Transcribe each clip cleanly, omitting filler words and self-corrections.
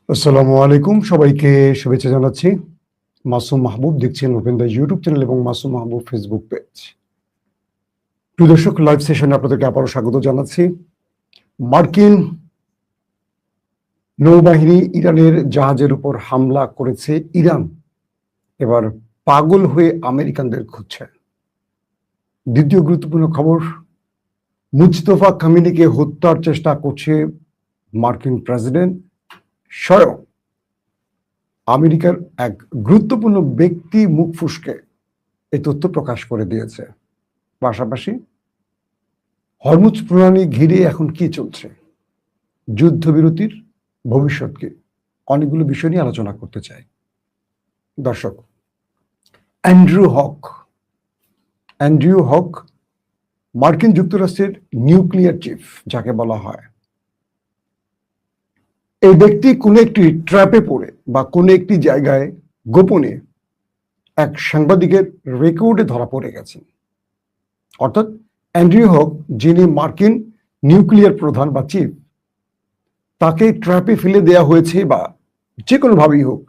আসসালামু আলাইকুম, সবাইকে শুভেচ্ছা জানাচ্ছি। মাসুম মাহবুব দেখছেন ওপেন দ্য ইউটিউব চ্যানেল এবং মাসুম মাহবুব ফেসবুক পেজ। প্রিয় দর্শক, লাইভ সেশনে আপনাদেরকে আবারও স্বাগত জানাচ্ছি। মার্কিন নৌবাহিনী ইরানের জাহাজের উপর হামলা করেছে। ইরান এবার পাগল হয়ে আমেরিকানদের খুঁজছে। দ্বিতীয় গুরুত্বপূর্ণ খবর, মুজতফা খামেনিকে হত্যার চেষ্টা করছে মার্কিন প্রেসিডেন্ট স্বয়ং। আমেরিকার এক গুরুত্বপূর্ণ ব্যক্তি মুখ ফুসকে এই তথ্য প্রকাশ করে দিয়েছে। পাশাপাশি হরমুজ প্রণালী ঘিরে এখন কি চলছে, যুদ্ধবিরতির ভবিষ্যৎ কি, অনেকগুলো বিষয় নিয়ে আলোচনা করতে চাই। দর্শক, অ্যান্ড্রু হক মার্কিন যুক্তরাষ্ট্রের নিউক্লিয়ার চিফ যাকে বলা হয়, এই ব্যক্তি কোনো একটি ট্র্যাপে পড়ে বা কোনো একটি জায়গায় গোপনে এক সাংবাদিকের রেকর্ডে ধরা পড়ে গেছেন। অর্থাৎ অ্যান্ড্রু হক, যিনি মার্কিন নিউক্লিয়ার প্রধান বা চিফ, তাকে ট্র্যাপে ফেলে দেওয়া হয়েছে বা যে কোনোভাবেই হোক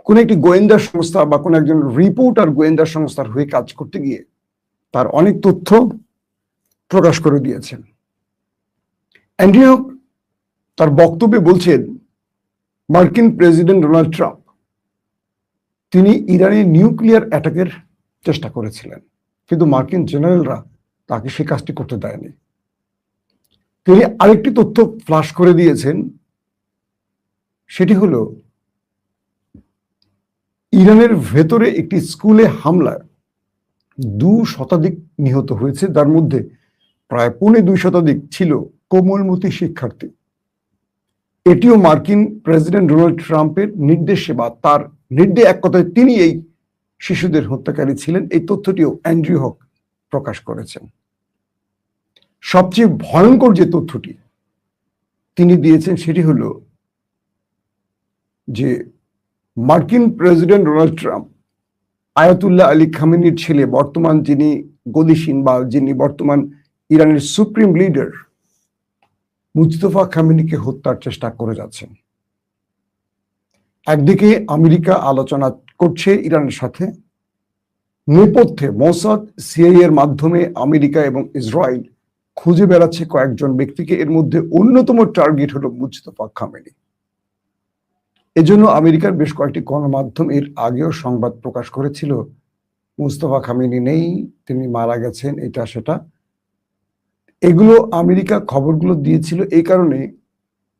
কোন একটি গোয়েন্দা সংস্থা বা কোন একজন রিপোর্টার গোয়েন্দা সংস্থার হয়ে কাজ করতে গিয়ে তার অনেক তথ্য প্রকাশ করে দিয়েছেন। অ্যান্ড্রু হক তার বক্তব্যে বলছেন, মার্কিন প্রেসিডেন্ট ডোনাল্ড ট্রাম্প তিনি ইরানে নিউক্লিয়ার অ্যাটাকের চেষ্টা করেছিলেন, কিন্তু মার্কিন জেনারেলরা তাকে সে কাজটি করতে দেয়নি। তিনি আরেকটি তথ্য ফ্লাশ করে দিয়েছেন, সেটি হলো ইরানের ভেতরে একটি স্কুলে হামলায় 200 নিহত হয়েছে, তার মধ্যে প্রায় 2.25 ছিল কোমলমতি শিক্ষার্থী। এটিও মার্কিন প্রেসিডেন্ট ডোনাল্ড ট্রাম্পের নির্দেশে বা তার নির্দেশ, এক কথায় তিনি এই শিশুদের হত্যাকারী ছিলেন। এই তথ্যটিও অ্যান্ড্রু হক প্রকাশ করেছেন। সবচেয়ে ভয়ঙ্কর যে তথ্যটি তিনি দিয়েছেন সেটি হলো যে মার্কিন president Donald Trump Ayatollah Ali খামেনির ছেলে, বর্তমান যিনি গদিসীন বা যিনি বর্তমান ইরানের সুপ্রিম লিডার, মুজতফা খামেনিকে হত্যার চেষ্টা করে যাচ্ছেন। একদিকে আমেরিকা আলোচনা করছে ইরানের সাথে, নেপথ্যে মোসাদ, সিআইএ এর মাধ্যমে আমেরিকা এবং ইসরায়েল খুঁজে বেড়াচ্ছে কয়েকজন ব্যক্তিকে। এর মধ্যে অন্যতম টার্গেট হলো মুজতফা খামেনি। এজন্য আমেরিকার বেশ কয়েকটি গণমাধ্যম এর আগেও সংবাদ প্রকাশ করেছিল, মুজতফা খামেনি নেই, তিনি মারা গেছেন, এটা সেটা। এগুলো আমেরিকা খবরগুলো দিয়েছিল এই কারণে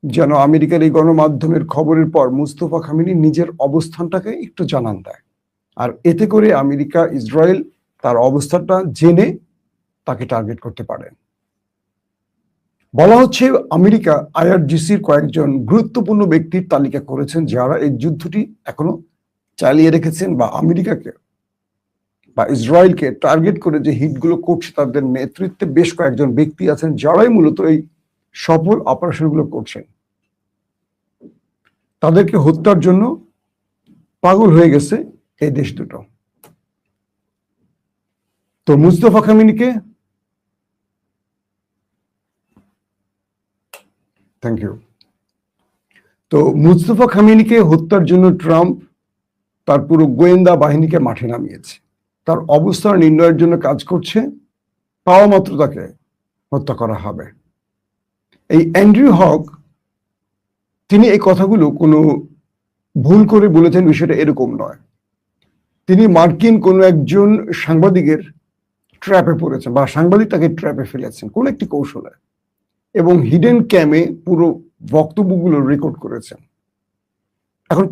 যেন আমেরিকার এই গণমাধ্যমের খবরের পর মুজতফা খামেনি নিজের অবস্থানটাকে একটু জানান দেয়, আর এতে করে আমেরিকা, ইসরায়েল তার অবস্থানটা জেনে তাকে টার্গেট করতে পারে। বলা হচ্ছে আমেরিকা আইআরজিসির কয়েকজন গুরুত্বপূর্ণ ব্যক্তির তালিকা করেছেন যারা এই যুদ্ধটি এখনো চালিয়ে রেখেছেন বা আমেরিকাকে বা ইসরায়েলকে টার্গেট করে যে হিটগুলো করছে তাদের নেতৃত্বে বেশ কয়েকজন ব্যক্তি আছেন যারাই মূলত এই সফল অপারেশনগুলো করছেন। তাদেরকে হত্যার জন্য পাগল হয়ে গেছে এই দেশ দুটো। তো মুজতফা খামেনিকে থ্যাংক ইউ। তো মুজতফা খামেনিকে হত্যার জন্য ট্রাম্প তার পুরো গোয়েন্দা বাহিনীকে মাঠে নামিয়েছে, তার অবস্থান নির্ণয়ের জন্য কাজ করছে, পাওয়া মাত্র তাকে হত্যা করা হবে। এই অ্যান্ড্রু হক তিনি এই কথাগুলো কোনো ভুল করে বলেছেন, বিষয়টা এরকম নয়। তিনি মার্কিন কোনো একজন সাংবাদিকের ট্র্যাপে পড়েছেন বা সাংবাদিক তাকে ট্র্যাপে ফেলেছেন কোনো একটি কৌশলে, এবং হিডেন ক্যামে পুরো বক্তব্যগুলো রেকর্ড করেছেন। এখন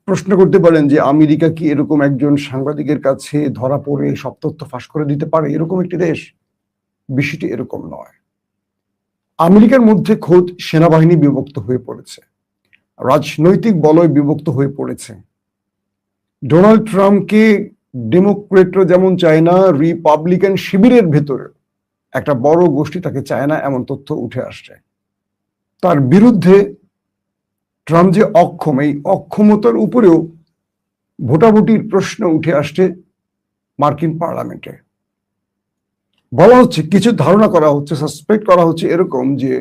প্রশ্ন করতে পারেন যে আমেরিকা কি এরকম একজন সাংবাদিকের কাছে ধরা পড়ে সব তথ্য ফাঁস করে দিতে পারে এরকম একটি দেশ? বিষয়টি এরকম নয়। আমেরিকার মধ্যে খোদ সেনাবাহিনী বিভক্ত হয়ে পড়েছে, রাজনৈতিক বলয় বিভক্ত হয়ে পড়েছে। ডোনাল্ড ট্রাম্পকে ডেমোক্রেটরা যেমন চায় না, রিপাবলিকান শিবিরের ভেতরে একটা বড় গোষ্ঠী তাকে চায় না, এমন তথ্য উঠে আসছে। তার বিরুদ্ধে ট্রাম্প যে অক্ষম, এই অক্ষমতার উপরেও ভোটাভুটির প্রশ্ন উঠে আসছে মার্কিন পার্লামেন্টে। বলা হচ্ছে, কিছু ধারণা করা হচ্ছে, সাসপেক্ট করা হচ্ছে এরকম যে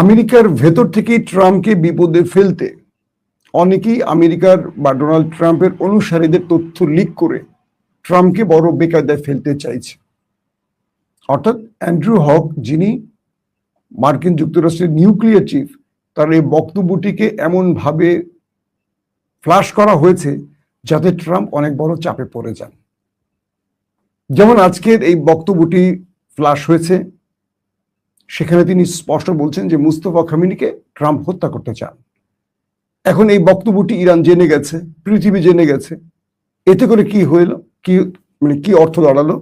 আমেরিকার ভেতর থেকেই ট্রাম্পকে বিপদে ফেলতে অনেকেই আমেরিকার বা ডোনাল্ড ট্রাম্পের অনুসারীদের তথ্য লিক করে ট্রাম্পকে বড় বেকায়দায় ফেলতে চাইছে। অর্থাৎ অ্যান্ড্রু হক, যিনি মার্কিন যুক্তরাষ্ট্রের নিউক্লিয়ার চিফ, তার এই বক্তব্যটিকে এমনভাবে ফ্লাশ করা হয়েছে যাতে ট্রাম্প অনেক বড় চাপে পড়ে যান। যেমন আজকের এই বক্তব্যটি ফ্লাশ হয়েছে, সেখানে তিনি স্পষ্ট বলছেন যে মুস্তফা খামেনিকে ট্রাম্প হত্যা করতে চান। এখন এই বক্তব্যটি ইরান জেনে গেছে, পৃথিবী জেনে গেছে। এতে করে কি হইল, কি অর্থ দাঁড়ালো,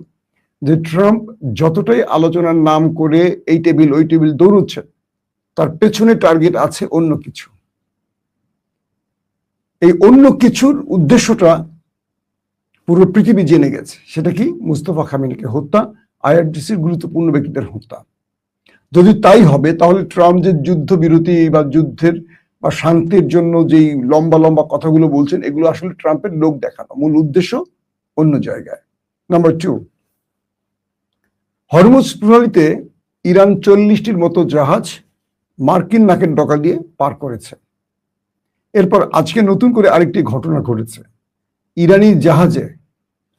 যে ট্রাম্প যতটাই আলোচনার নাম করে এই টেবিল ওই টেবিল দৌড়চ্ছে, তার পেছনে টার্গেট আছে অন্য কিছু। এই অন্য কিছুর উদ্দেশ্যটা পুরো পৃথিবী জেনে গেছে। সেটা কি? মুস্তফা খামেনিকে হত্যা, আইআরজিসির গুরুত্বপূর্ণ ব্যক্তিদের হত্যা। যদি তাই হবে, তাহলে ট্রাম্প যে যুদ্ধবিরতি বা যুদ্ধের বা শান্তির জন্য যেই লম্বা লম্বা কথাগুলো বলছেন, এগুলো আসলে ট্রাম্পের লোক দেখানো, মূল উদ্দেশ্য অন্য জায়গায়। নাম্বার 2, হরমুজ প্রণালীতে ইরান 40টির মতো জাহাজ মার্কিন নাকের ডগা দিয়ে পার করেছে। এরপর আজকে নতুন করে আরেকটি ঘটনা ঘটেছে। ইরানি জাহাজে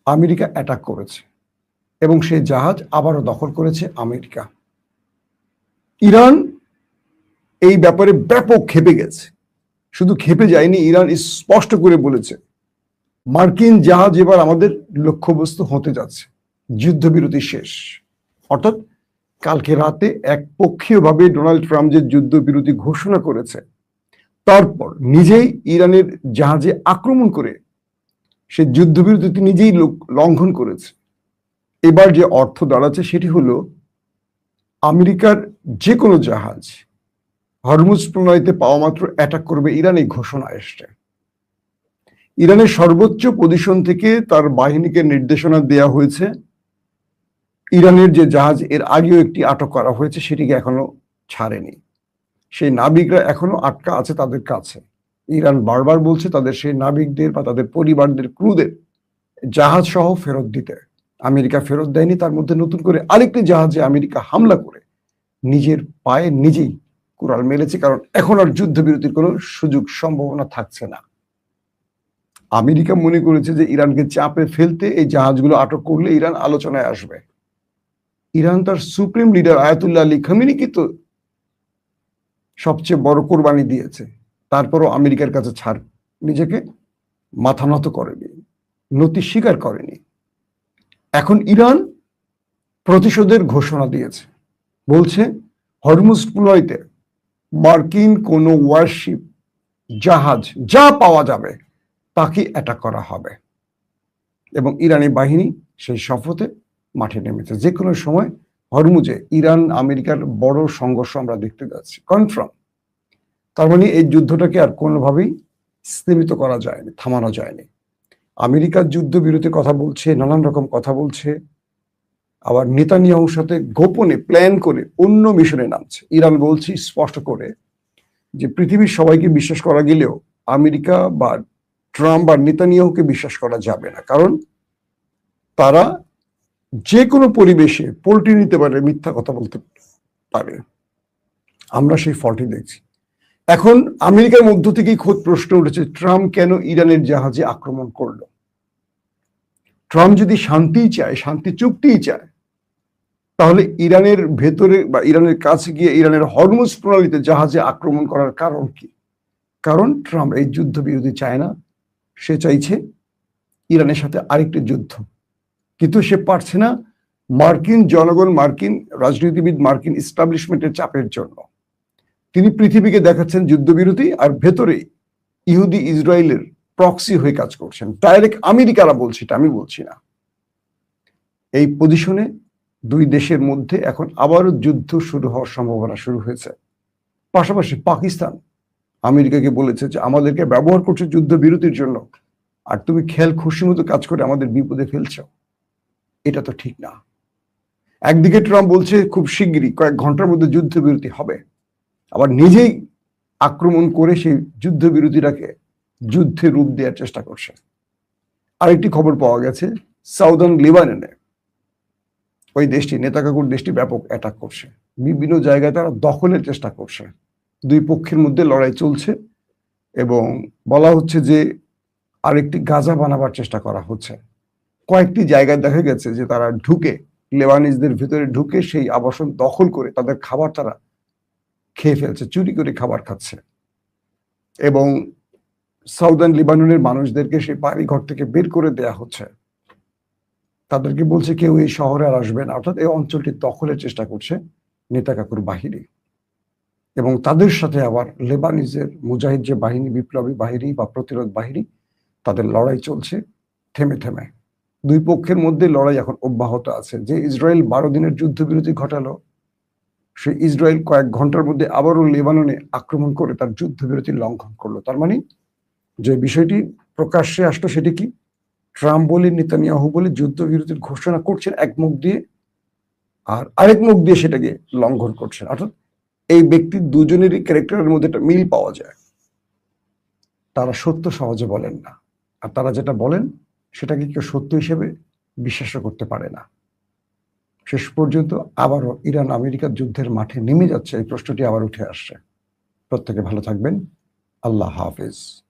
আমেরিকা অ্যাটাক করেছে এবং সেই জাহাজ আবারও দখল করেছে আমেরিকা। ইরান এই ব্যাপারে ব্যাপক ক্ষেপে গেছে। শুধু ক্ষেপে যায়নি, ইরান স্পষ্ট করে বলেছে মার্কিন জাহাজ এবার আমাদের লক্ষ্যবস্তু হতে যাচ্ছে, যুদ্ধবিরতি শেষ। অর্থাৎ কালকে রাতে একপক্ষীয়ভাবে ডোনাল্ড ট্রাম্প যে যুদ্ধবিরতি ঘোষণা করেছে, তারপর নিজেই ইরানের জাহাজে আক্রমণ করে সে যুদ্ধবিরতি নিজেই লঙ্ঘন করেছে। এবার যে অর্থ দাঁড়াচ্ছে সেটি হলো আমেরিকার যে কোনো জাহাজ হরমুজ প্রণালীতে পাওয়া মাত্র অ্যাটাক করবে ইরান, এই ঘোষণা এসছে। ইরানের সর্বোচ্চ পজিশন থেকে তার বাহিনীকে নির্দেশনা দেয়া হয়েছে, ইরানের যে জাহাজ এর আগেও একটি আটক করা হয়েছে সেটিকে এখনো ছাড়েনি, সেই নাবিকরা এখনো আটকা আছে তাদের কাছে। ইরান বারবার বলছে তাদের সেই নাবিকদের বা তাদের পরিবারদের, ক্রুদের জাহাজ সহ ফেরত দিতে। আমেরিকা ফেরত দেয়নি। তার মধ্যে নতুন করে আরেকটি জাহাজে আমেরিকা হামলা করে নিজের পায়ে নিজেই কুড়াল মেরেছে, কারণ এখন আর যুদ্ধবিরতির কোনো সুযোগ সম্ভাবনা থাকছে না। আমেরিকা মনে করেছে যে ইরানকে চাপে ফেলতে এই জাহাজগুলো আটক করলে ইরান আলোচনায় আসবে। ইরান তার সুপ্রিম লিডার আয়াতুল্লাহ আলী খামেনিকে তো সবচেয়ে বড় কোরবানি দিয়েছে, তারপরও আমেরিকার কাছে ছাড় নিজেকে মাথা নত করেনি, নতি স্বীকার করেনি। এখন ইরান প্রতিশোধের ঘোষণা দিয়েছে, বলছে হরমুজ প্রণালীতে মার্কিন কোনো ওয়ারশিপ, জাহাজ যা পাওয়া যাবে তাকে অ্যাটাক করা হবে এবং ইরানি বাহিনী সেই শপথে মাঠে নেমেছে। যে কোনো সময় হরমুজে ইরান আমেরিকার বড় সংঘর্ষ আমরা দেখতে যাচ্ছি, কনফার্ম। তার মানে এই যুদ্ধটাকে আর কোনোভাবেই স্থিমিত করা যায়নি, থামানো যায়নি। আমেরিকার যুদ্ধবিরতির কথা বলছে, নানান রকম কথা বলছে, আবার নেতানিয়াহুর সাথে গোপনে প্ল্যান করে অন্য মিশনে নামছে। ইরান বলছে স্পষ্ট করে যে পৃথিবীর সবাইকে বিশ্বাস করা গেলেও আমেরিকা বা ট্রাম্প বা নেতানিয়াহুকে বিশ্বাস করা যাবে না, কারণ তারা যে কোনো পরিবেশে পল্টি নিতে পারে, মিথ্যা কথা বলতে পারে। আমরা সেই ফলটি দেখছি। এখন আমেরিকার মধ্য থেকেই খোদ প্রশ্ন উঠেছে, ট্রাম্প কেন ইরানের জাহাজে আক্রমণ করলো? ট্রাম্প যদি শান্তিই চায়, শান্তি চুক্তিই চায়, তাহলে ইরানের ভেতরে বা ইরানের কাছে গিয়ে ইরানের হরমুজ প্রণালীতে জাহাজে আক্রমণ করার কারণ কি? কারণ ট্রাম্প এই যুদ্ধবিরতি চায় না, সে চাইছে ইরানের সাথে আরেকটি যুদ্ধ, কিন্তু সে পারছে না মার্কিন জনগণ, মার্কিন রাজনীতিবিদ, মার্কিন ইস্টাবলিশমেন্টের চাপের জন্য। তিনি পৃথিবীকে দেখাচ্ছেন যুদ্ধবিরতি, আর ভেতরে ইহুদি ইসরায়েলের প্রক্সি হয়ে কাজ করছেন। ডাইরেক্ট আমেরিকারা বলছে, এটা আমি বলছি না। এই পজিশনে দুই দেশের মধ্যে এখন আবারও যুদ্ধ শুরু হওয়ার সম্ভাবনা শুরু হয়েছে। পাশাপাশি পাকিস্তান আমেরিকাকে বলেছে যে আমাদেরকে ব্যবহার করছে যুদ্ধবিরতির জন্য, আর তুমি খেয়াল খুশি মতো কাজ করে আমাদের বিপদে ফেলছো, এটা তো ঠিক না। একদিকে ট্রাম্প বলছে খুব শিগগিরই কয়েক ঘন্টার মধ্যে যুদ্ধবিরতি হবে, আবার নিজেই আক্রমণ করে সেই যুদ্ধবিরতিটাকে যুদ্ধে রূপ দেওয়ার চেষ্টা করছে। আরেকটি খবর পাওয়া গেছে, সাউদার্ন লেবাননে ওই দেশটি, নেতাকাকুর দেশটি ব্যাপক অ্যাটাক করছে। বিভিন্ন জায়গায় তারা দখলের চেষ্টা করছে। দুই পক্ষের মধ্যে লড়াই চলছে এবং বলা হচ্ছে যে আরেকটি গাজা বানাবার চেষ্টা করা হচ্ছে। কয়েকটি জায়গায় দেখা গেছে যে তারা ঢুকে, লেবানিজদের ভিতরে ঢুকে সেই আবাসন দখল করে তাদের খাবার তারা খেয়ে ফেলছে, চুরি করে খাবার খাচ্ছে এবং সাউদার্ন লিবাননের মানুষদেরকে সেই বাড়ি ঘর থেকে বের করে দেয়া হচ্ছে। তাদেরকে বলছে কেউ এই শহরে আর আসবে না, অর্থাৎ এই অঞ্চলটি দখলের চেষ্টা করছে নেতাকাকুর বাহিনী। এবং তাদের সাথে আবার লেবানিজের মুজাহিদ যে বাহিনী, বিপ্লবী বাহিনী বা প্রতিরোধ বাহিনী, তাদের লড়াই চলছে থেমে থেমে। দুই পক্ষের মধ্যে লড়াই এখন অব্যাহত আছে। যে ইসরায়েল 12 দিনের যুদ্ধবিরতি ঘটালো, সেই ইসরায়েল কয়েক ঘন্টার মধ্যে আবারও লেবাননে আক্রমণ করে তার যুদ্ধবিরতি লঙ্ঘন করলো। তার মানে যে বিষয়টি প্রকাশ্যে আসলো সেটি কি, ট্রাম্প বলে নেতানিয়াহু বলে যুদ্ধবিরতির ঘোষণা করছেন এক মুখ দিয়ে, আর আরেক মুখ দিয়ে সেটাকে লঙ্ঘন করছেন। অর্থাৎ এই ব্যক্তি দুজনেরই ক্যারেক্টারের মধ্যে একটা মিল পাওয়া যায়। তারা সত্য সহজে বলেন না, আর তারা যেটা বলেন সেটাকে কেউ সত্য হিসেবে বিশ্বাস করতে পারে না। শেষ পর্যন্ত আবারও ইরান আমেরিকার যুদ্ধের মাঠে নেমে যাচ্ছে, এই প্রশ্নটি আবার উঠে আসছে। প্রত্যেকে ভালো থাকবেন। আল্লাহ হাফেজ।